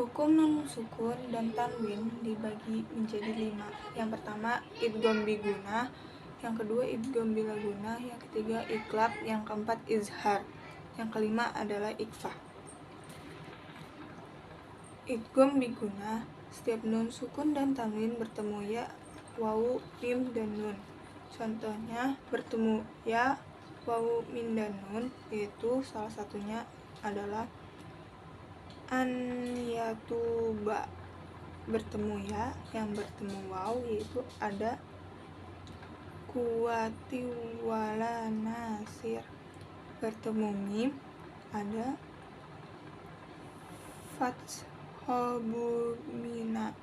Hukum nun sukun dan tanwin dibagi menjadi 5. Yang pertama idgham bigunah, yang kedua idgham bila gunah, yang ketiga iklab, yang keempat izhar, yang kelima adalah ikhfa. Idgham bigunah, setiap nun sukun dan tanwin bertemu ya, wawu, mim, dan nun. Contohnya bertemu ya, wawu, mim, dan nun, yaitu salah satunya adalah an yatuba. Bertemu ya, yang bertemu waw yaitu ada kuwati wala nasir. Bertemu mim ada fathobumina.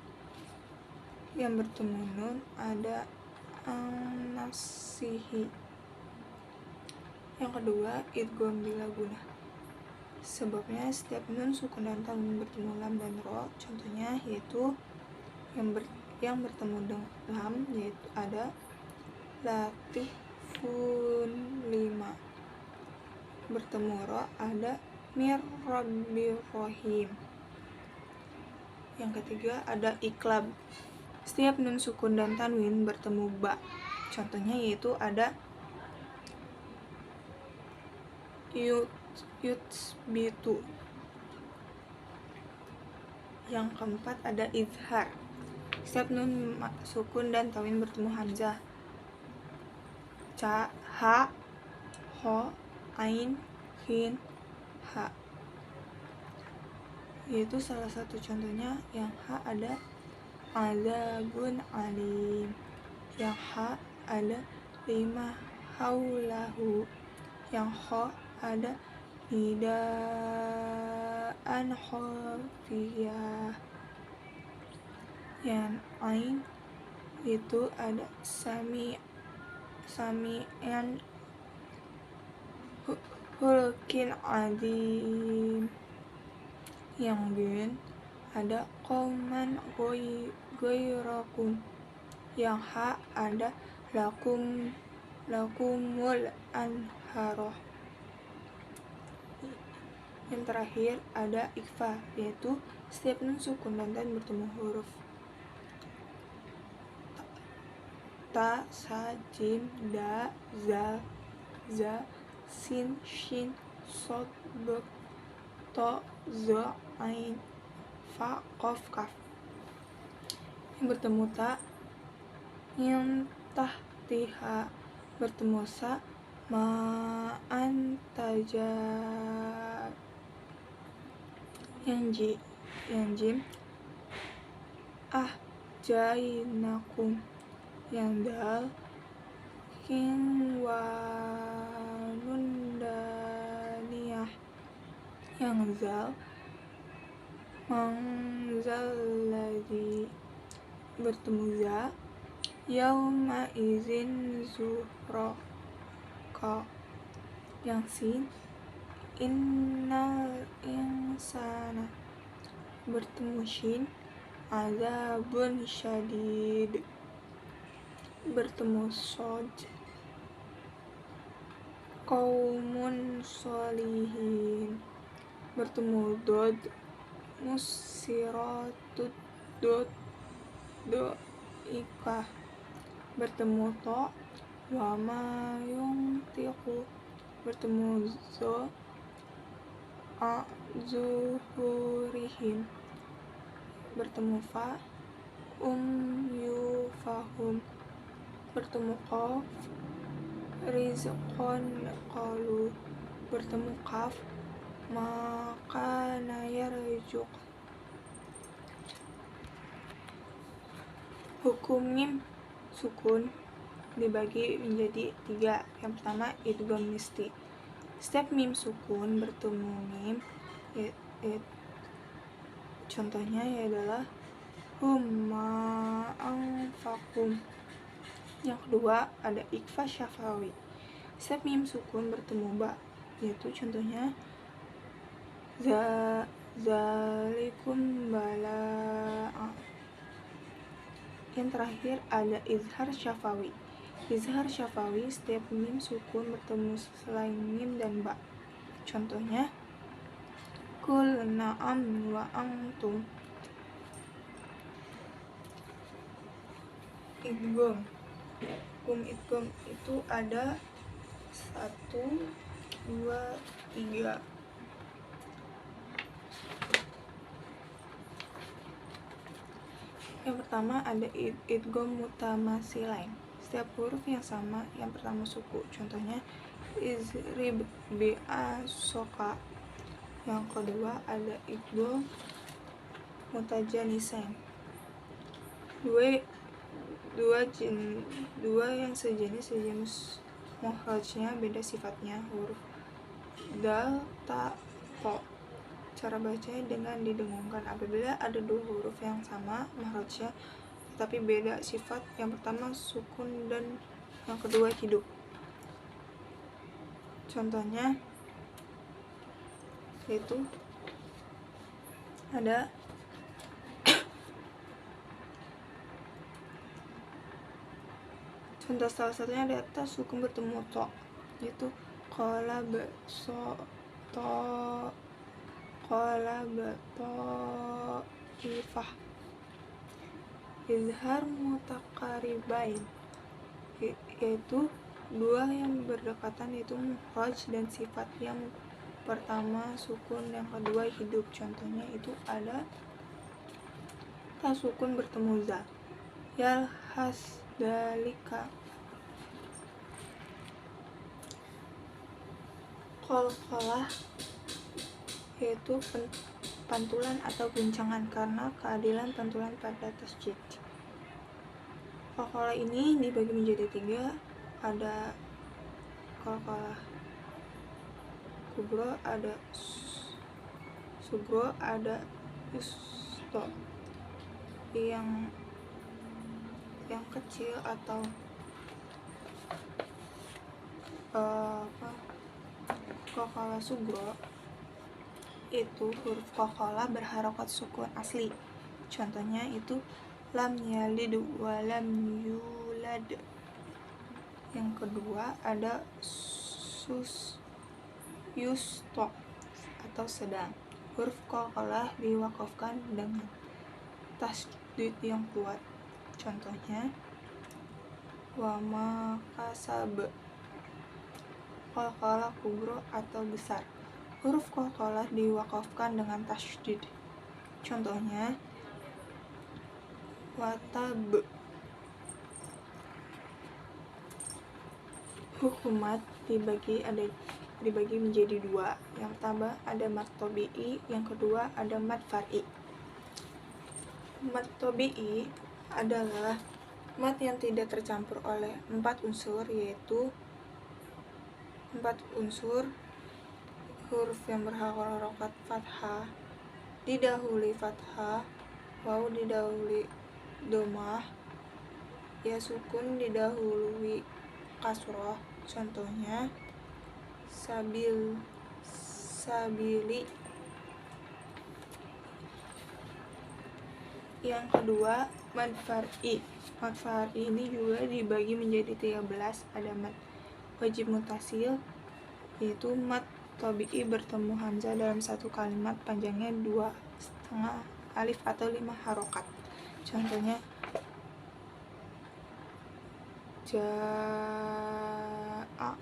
Yang bertemu nun ada nafsihi. Yang kedua idgham bila gunah, sebabnya setiap nun sukun dan tanwin bertemu lam dan ro. Contohnya yaitu yang bertemu dengan lam yaitu ada latifun 5. Bertemu ro ada mir rabbir rahim. Yang ketiga ada iklab, setiap nun sukun dan tanwin bertemu ba. Contohnya yaitu ada yutsbitu. Yang keempat ada izhar, setiap nun sukun dan tanwin bertemu hamzah. Ca, ha, ho, ain, hin, ha. Yaitu salah satu contohnya yang ha ada azabun alim, yang ha ada 5 haulahu, yang ho ada nidaan khafiyah, yang ain itu ada sami'an hulkin adim, yang gen ada qauman goirakum, yang ha ada lakumul anharoh. Yang terakhir ada ikhfa, yaitu setiap nun sukun dan tan bertemu huruf ta, sa, jim, da, za, sin, shin, sod, dot, to, zo, ain, fa, qaf, kaf. Yang bertemu ta, yang tahtiha. Bertemu sa, ma'an tajad. Yang jim jainakum. Yang dal kinwanun daniyah. Yang zal mangzalladzi. Bertemu za yauma izin zuhroka. Yang sin innal insana. Bertemu shin azabun syadid. Bertemu sod qaumun sholihin. Bertemu dod musiratut do'ikah. Bertemu to wama yuntiqu. Bertemu zo zuhurihim. Bertemu fa yufahum. Bertemu qaf rizqon qalu. Bertemu kaf maka yarjuk. Hukum mim sukun dibagi menjadi 3. Yang pertama idgham nisti, setiap mim sukun bertemu mim contohnya adalah humma anfakum. Yang kedua ada ikhfa syafawi, setiap mim sukun bertemu ba, yaitu contohnya zalikum bala'a. Yang terakhir ada izhar syafawi. Izhar syafawi setiap mim sukun bertemu selain mim dan ba. Contohnya Qul na'am wa antum. Idgham. Hukum idgham itu ada 1, 2, 3. Yang pertama ada idgham mutamasilain. Setiap huruf yang sama yang pertama suku. Contohnya izrib bi asoka. Yang kedua ada idgham mutajanisain. Dua yang sejenis makhrajnya beda sifatnya. Huruf dal, ta, to. Cara bacanya dengan didengungkan. Apabila ada dua huruf yang sama makhrajnya tapi beda sifat, yang pertama sukun dan yang kedua hidup. Contohnya yaitu ada contoh salah satunya ada atas sukun bertemu to, yaitu qala so to, qala to ifah. Izhar mutakaribain, yaitu dua yang berdekatan, yaitu mukhraj dan sifat. Yang pertama sukun, yang kedua hidup. Contohnya itu ada ta sukun bertemu za, yalhas dalika. Qalqalah yaitu pantulan atau guncangan karena keadilan pantulan pada tasjid. Qalqalah ini dibagi menjadi 3. Ada qalqalah kubro, ada sugro, ada usto. Yang kecil atau qalqalah sugro itu huruf qalqalah berharokat sukun asli. Contohnya itu lam yalid wa lam yulad. Yang kedua ada yusto atau sedang. Huruf qalqalah diwakafkan dengan tasdid yang kuat. Contohnya wa ma kasab. Qalqalah kubro atau besar. Huruf qalqalah diwakafkan dengan tasydid. Contohnya watab. Hukumat dibagi menjadi 2. Yang pertama ada mad tabi'i, yang kedua ada mad far'i. Mad tabi'i adalah mad yang tidak tercampur oleh 4 unsur, yaitu 4 unsur. Huruf yang berharokat fathah didahului fathah, waw didahului domah, ya sukun didahului kasroh. Contohnya sabili. Yang kedua mad far'i. Mad far'i ini juga dibagi menjadi 13. Ada mad wajib mutasil, yaitu mad tabi'i bertemu hamzah dalam satu kalimat panjangnya 2,5 alif atau 5 harokat. Contohnya ja'a.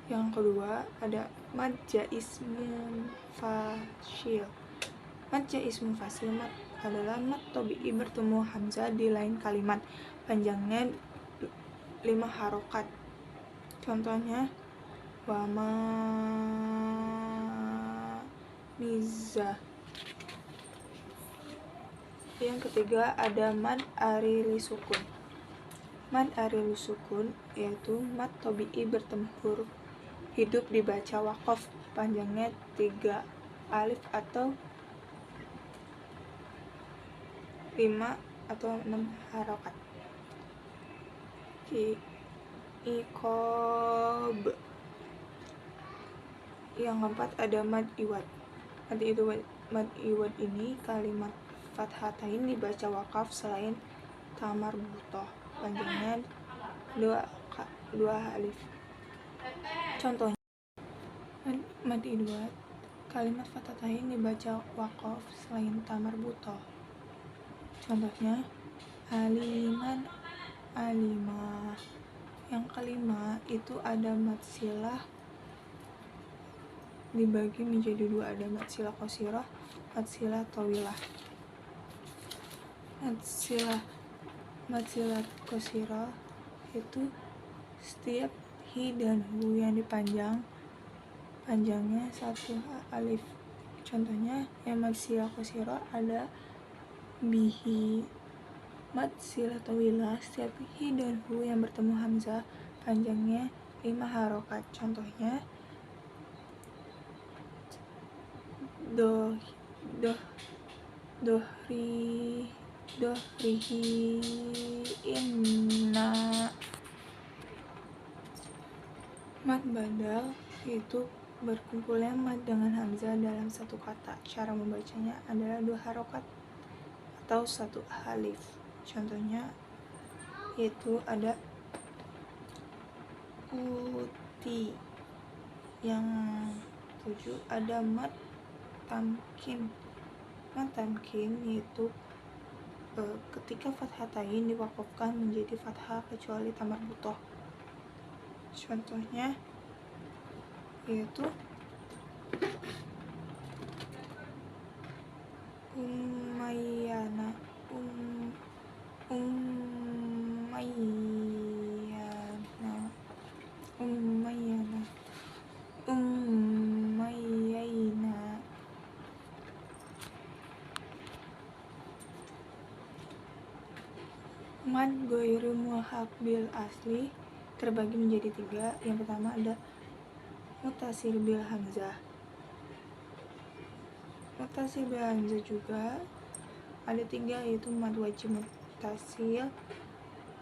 Yang kedua ada mad jaiz munfasil. Mad jaiz munfasil adalah mad tabi'i bertemu hamzah di lain kalimat panjangnya 5 harokat. Contohnya wama mizah. Yang ketiga ada mad arili sukun. Mad arili sukun yaitu mad tabi'i bertemu huruf hidup dibaca waqaf panjangnya 3 alif atau 5 atau 6 harokat. Iqob. Yang keempat ada mad iwad. Mad iwad ini kalimat fathatain dibaca wakaf selain tamar butoh panjangnya 2 alif. Contohnya mad iwad kalimat fathatain dibaca waqaf selain tamar butoh. Contohnya aliman, alimah. Yang kelima itu ada mad silah dibagi menjadi dua, ada mad silah qasirah, mad silah tawilah. Mad silah qasirah itu setiap hi dan hu yang panjangnya satu alif. Contohnya yang mad silah qasirah ada bihi. Mad silah tawilah setiap hi dan hu yang bertemu hamzah panjangnya 5 harokat. Contohnya dohrihi inna. Mad badal yaitu berkumpulnya mad dengan hamzah dalam satu kata. Cara membacanya adalah 2 harokat atau 1 alif. Contohnya yaitu ada uti. Yang 7 ada mad tamkin. Mad tamkin yaitu ketika fathatain diwakafkan menjadi fathah kecuali tamar butoh. Contohnya yaitu umayyana, umayyana. Mad ghairu mulhaq bil asli terbagi menjadi 3. Yang pertama ada muttasil bil hamzah. Muttasil bil hamzah juga ada 3, yaitu mad wajib muttasil,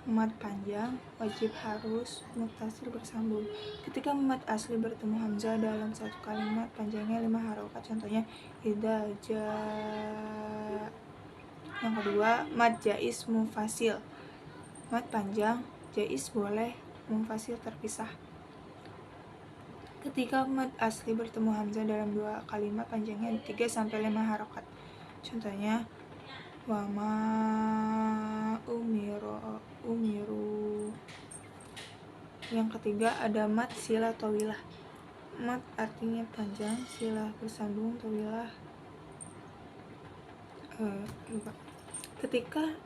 mad panjang, wajib harus, muttasil bersambung. Ketika mad asli bertemu hamzah dalam satu kalimat panjangnya 5 harokat. Contohnya idza jaa. Yang kedua mad jaiz munfasil. Mad panjang, jaiz boleh, munfasil terpisah. Ketika mad asli bertemu hamzah dalam 2 kalimat panjangnya 3-5 harokat. Contohnya wama umiru. Yang ketiga ada mad silah tawilah. Mad artinya panjang, silah bersambung, tawilah ketika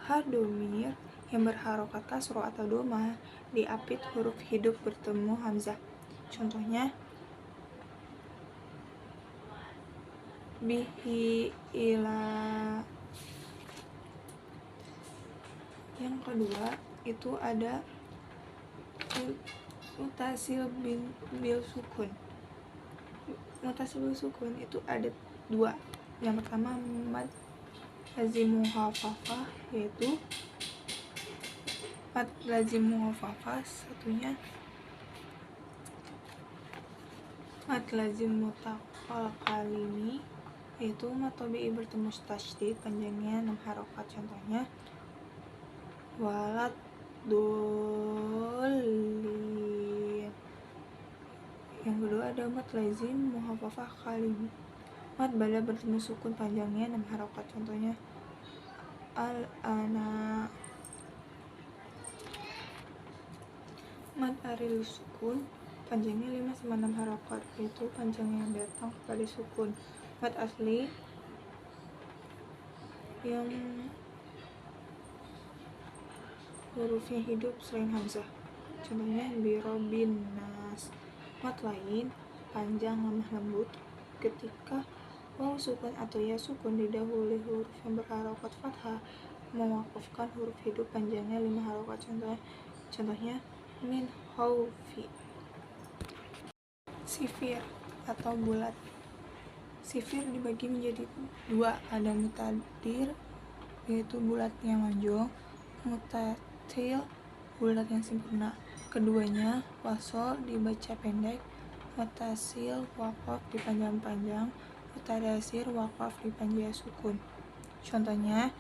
hadomir yang berharokat kasroh atau doma diapit huruf hidup bertemu hamzah. Contohnya bihi ila. Yang kedua itu ada mutasil bil sukun. Mutasil bil sukun itu ada 2. Yang pertama mad lazim mukhafafah, yaitu mad lazim mukhafafah. Satunya mad lazim mutaqal kalimi, yaitu mad tabi'i bertemu tasydid panjangnya 6 harokat. Contohnya walad dolin. Yang kedua ada mad lazim mukhafafah kalimi. Mad badal bertemu sukun panjangnya 6 harokat. Contohnya al-ana. Mad aril sukun panjangnya 5-6 harokat, yaitu panjangnya yang datang kepada sukun. Mad asli yang hurufnya hidup selain hamzah. Contohnya birobin nas. Mad lain panjang lemah lembut ketika waw sukun atau ya sukun didahului huruf yang berharokat fathah mewakafkan huruf hidup panjangnya 5 harokat. Contohnya min haufi. Sifir atau bulat. Sifir dibagi menjadi 2, ada mutadir yaitu bulat yang lonjong, mutatil bulat yang sempurna. Keduanya wasol dibaca pendek, mutasil waqaf dipanjang-panjang, mutadasir waqaf dipanjang sukun. Contohnya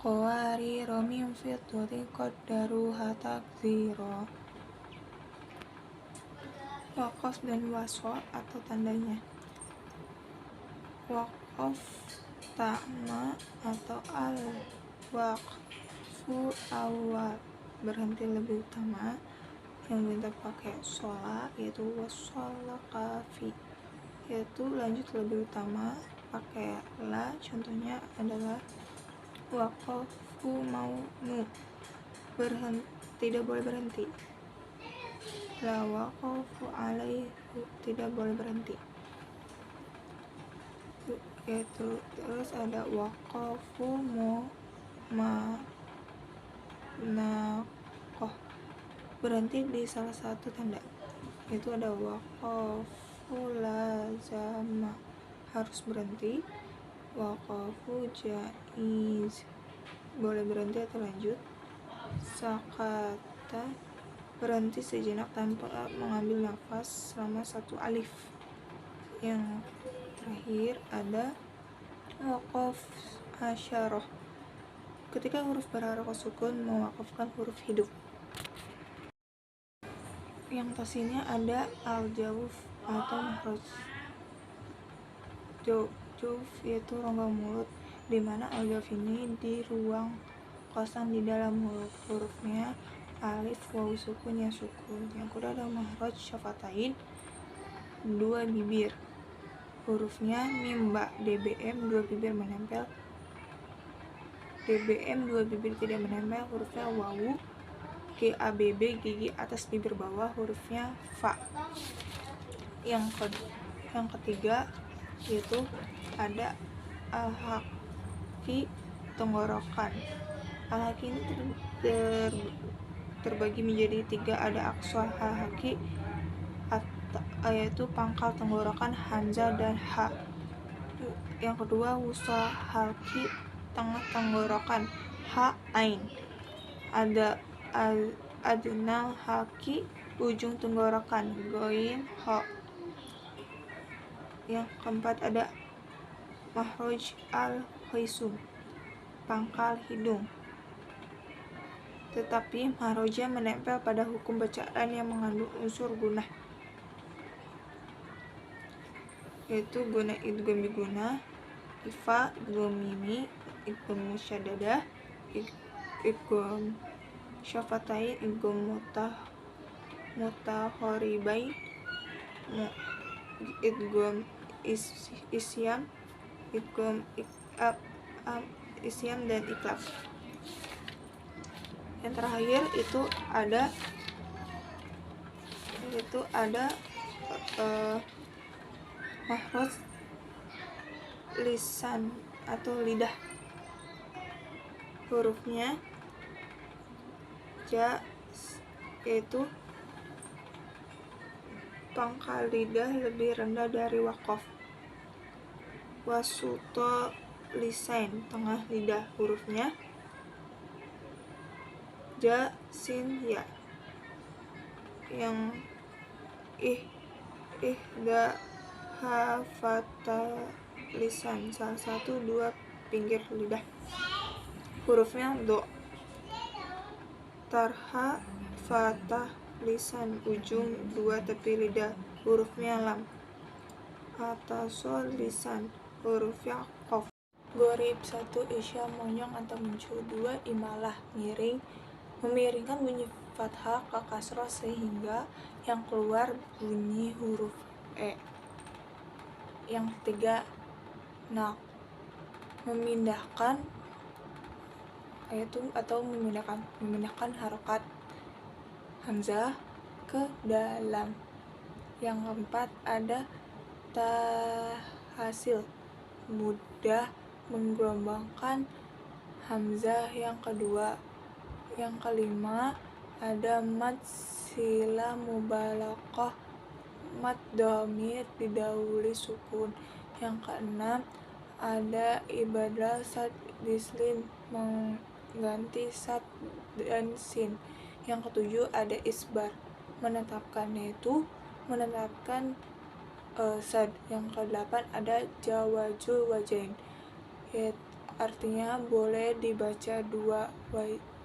qawari romim fiddati qaddaruha takzira. Waqaf dan wasol atau tandanya. waqaf tama atau al waqfu awal, berhenti lebih utama, yang diminta pakai shola yaitu washola kafi, yaitu lanjut lebih utama pakai la. Contohnya adalah waqafu maunu, tidak boleh berhenti. La waqafu alaihi, tidak boleh berhenti. Yaitu terus ada waqafu nakoh, berhenti di salah satu tanda. Itu ada waqafu lazama, harus berhenti. Waqafu jaiz, boleh berhenti atau lanjut. Sakata, berhenti sejenak tanpa mengambil nafas selama satu alif. Yang terakhir ada waqaf asyarah, ketika huruf berharokat sukun mewakafkan huruf hidup. Yang pastinya ada al-jawf atau mahraj. Jawf yaitu rongga mulut, dimana al-jawf ini di ruang kosong di dalam hurufnya alif, waw sukun, ya sukun. Yang kedua ada mahraj syafatain, dua bibir, hurufnya mim ba dbm, dua bibir menempel, dbm dua bibir tidak menempel, hurufnya wawu, gabb gigi atas bibir bawah, hurufnya fa. Yang ketiga yaitu ada al-haqi tenggorokan. Al-haqi ini terbagi menjadi tiga, ada aqsa al-haqi yaitu pangkal tenggorokan hamzah dan ha. Yang kedua wusa halki, tengah tenggorokan ha ain. Ada adnal halki, ujung tenggorokan goin ho. Yang keempat ada mahraj al khaisum, pangkal hidung, tetapi mahrajnya menempel pada hukum bacaan yang mengandung unsur gunah, yaitu guna idgham bi guna, ifa, idgham mimi, idgham musyaddadah, idgham syafatain, idgham mutahharibain, idgham isyam, idgham isyam dan iklab. Yang terakhir itu ada mahraj lisan atau lidah, hurufnya ja, yaitu pangkal lidah lebih rendah dari waqaf. Wasuto lisan, tengah lidah, hurufnya ja, sin, ya. Yang ihda hafata lisan, salah satu dua pinggir lidah, hurufnya do. Tarha fatah lisan, ujung dua tepi lidah, hurufnya lam. Atasol lisan, hurufnya qaf. Gorib 1 isya, monyong atau mencu. 2 imalah, miring, memiringkan bunyi fathah ke kasroh sehingga yang keluar bunyi huruf e. Yang ketiga nak, memindahkan memindahkan harokat hamzah ke dalam. Yang keempat ada tahasil, mudah menggelombangkan hamzah yang kedua. Yang kelima ada mad sila mubalaghah, mad dhamir didahului sukun. Yang keenam ada ibadal sad bislin, mengganti sad dan sin. Yang ketujuh ada isbar, menetapkan, yaitu menetapkan sad. Yang kedelapan ada jawazul wajain, artinya boleh dibaca dua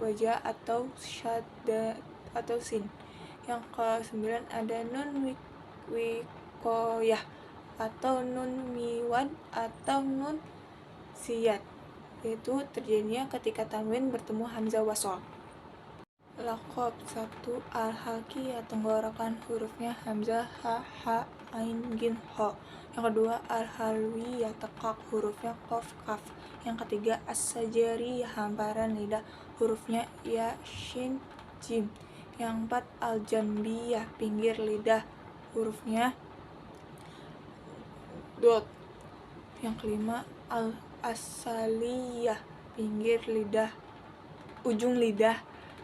wajah atau syadda atau sin. Yang ke-9 ada nun wikoyah, atau nun miwad atau nun siyad, yaitu terjadinya ketika tanwin bertemu hamzah wasol. Laqab 1. Al-halqi ya tenggorokan, hurufnya hamzah, ha, ha, ain, gin, ho. Yang kedua al-halwi ya tekak, hurufnya qaf, kaf. Yang ketiga as-sajari hamparan lidah, hurufnya ya, shin, jim. Yang empat al-jambi ya pinggir lidah, hurufnya dot. Yang kelima al-asaliyah pinggir lidah, ujung lidah,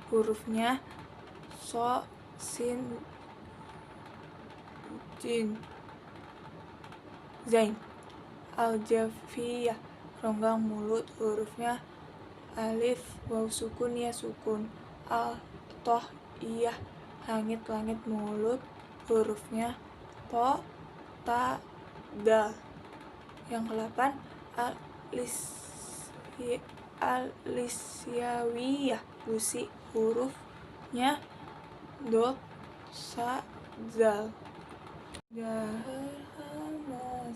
hurufnya so, sin, jin, zain. Al-jafiyah ronggang mulut, hurufnya alif, waw sukun, ya sukun. Al-tohiyah langit-langit mulut, hurufnya to, ta, dal. Yang ke-8 al-lisyawiyah busi, hurufnya dot, sa, zal. Jahar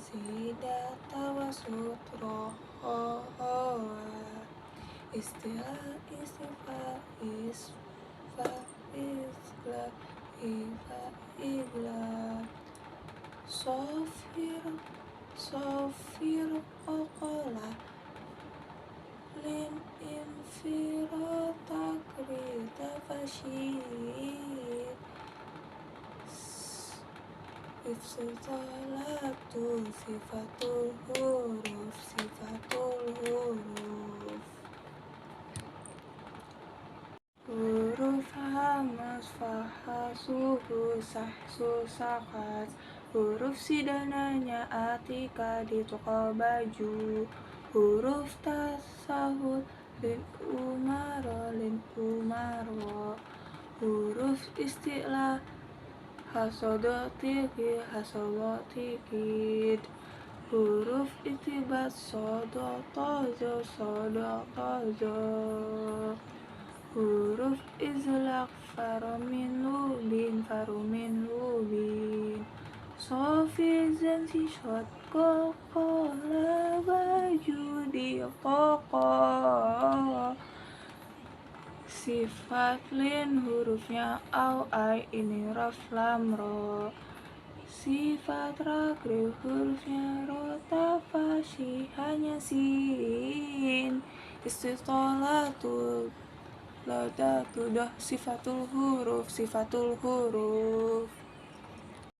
sidat tawasut rohowa, istilah istifal isfa isla ifa igla, sofir kokola, lin infiro takri tafashid, ifsalatu sifatul huruf, huruf hamas fahasuhu sahsu sakas, huruf sidananya atika di toko baju, huruf tasahud lin umaro, huruf istilah hasodotikid, huruf itibat sodotozo, huruf izlaq farumin lubin, sofi zansi shot kokola baju di koko, sifat lin hurufnya au ai ini raf lam ro, sifat rakri hurufnya ro tafashi hanya sin, istitolatul ladatu dah sifatul huruf,